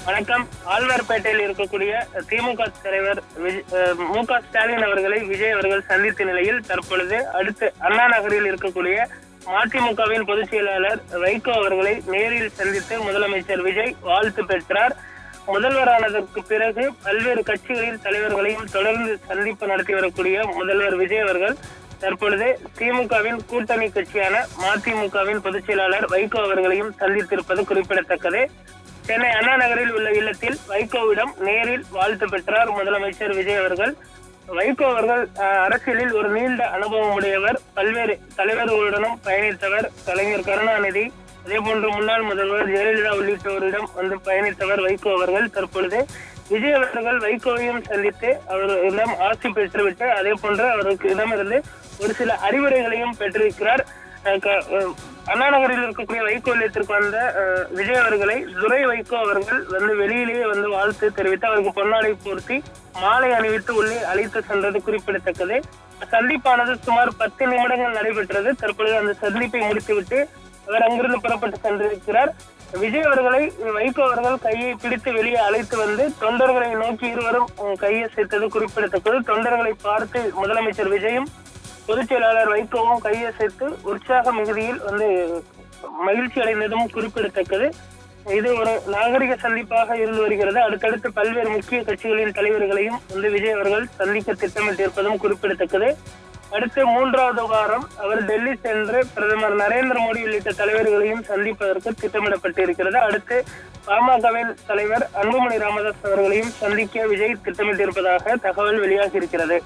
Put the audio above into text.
வணக்கம். ஆழ்வார்பேட்டையில் இருக்கக்கூடிய திமுக தலைவர் மு.க. ஸ்டாலின் அவர்களை விஜய் அவர்கள் சந்தித்த நிலையில் தற்பொழுது அடுத்து அண்ணா நகரில் இருக்கக்கூடிய மதிமுகவின் பொதுச் செயலாளர் வைகோ அவர்களை நேரில் சந்தித்து முதலமைச்சர் விஜய் வாழ்த்து பெற்றார். முதல்வரானதற்கு பிறகு பல்வேறு கட்சிகளின் தலைவர்களையும் தொடர்ந்து சந்திப்பு நடத்தி வரக்கூடிய முதல்வர் விஜய் அவர்கள் தற்பொழுது திமுகவின் கூட்டணி கட்சியான மதிமுகவின் பொதுச் செயலாளர் வைகோ அவர்களையும் சந்தித்திருப்பது குறிப்பிடத்தக்கது. சென்னை அண்ணா நகரில் உள்ள இல்லத்தில் வைகோவிடம் நேரில் வாழ்த்து பெற்றார் முதலமைச்சர் விஜய் அவர்கள். வைகோ அவர்கள் அரசியலில் ஒரு நீண்ட அனுபவம் உடையவர், பல்வேறு தலைவர்களுடனும் பயணித்தவர். கலைஞர் கருணாநிதி, அதே போன்று முன்னாள் முதல்வர் ஜெயலலிதா உள்ளிட்டோரிடம் வந்து பயணித்தவர் வைகோ அவர்கள். தற்பொழுது விஜய் அவர்கள் வைகோவையும் சந்தித்து அவரிடம் ஆசி பெற்றுவிட்டு அதே போன்று அவருக்கு இடமிருந்து ஒரு சில அறிவுரைகளையும் பெற்றிருக்கிறார். அண்ணா நகரில் இருக்கக்கூடிய வைகோ இல்லத்திற்கு வந்த விஜய் அவர்களை துரை வைகோ அவர்கள் வந்து வெளியிலேயே வந்து வாழ்த்து தெரிவித்து அவருக்கு பொன்னாடை போர்த்தி மாலை அணிவித்து உள்ளே அழைத்து சென்றது குறிப்பிடத்தக்கது. சந்திப்பானது சுமார் 10 நிமிடங்கள் நடைபெற்றது. தற்பொழுது அந்த சந்திப்பை முடித்துவிட்டு அவர் அங்கிருந்து புறப்பட்டு சென்றிருக்கிறார். விஜய் அவர்களை வைகோ அவர்கள் கையை பிடித்து வெளியே அழைத்து வந்து தொண்டர்களை நோக்கி இருவரும் கையை சேர்த்தது குறிப்பிடத்தக்கது. தொண்டர்களை பார்த்து முதலமைச்சர் விஜயும் பொதுச் செயலாளர் வைகோவும் கையை சேர்த்து உற்சாக மிகுதியில் வந்து மகிழ்ச்சி அடைந்ததும் குறிப்பிடத்தக்கது. இது ஒரு நாகரிக சந்திப்பாக இருந்து வருகிறது. அடுத்தடுத்து பல்வேறு முக்கிய கட்சிகளின் தலைவர்களையும் வந்து விஜய் அவர்கள் சந்திக்க திட்டமிட்டிருப்பதும் குறிப்பிடத்தக்கது. அடுத்து 3வது வாரம் அவர் டெல்லி சென்று பிரதமர் நரேந்திர மோடி உள்ளிட்ட தலைவர்களையும் சந்திப்பதற்கு திட்டமிடப்பட்டிருக்கிறது. அடுத்து பாமகவின் தலைவர் அன்புமணி ராமதாஸ் அவர்களையும் சந்திக்க விஜய் திட்டமிட்டிருப்பதாக தகவல் வெளியாகி இருக்கிறது.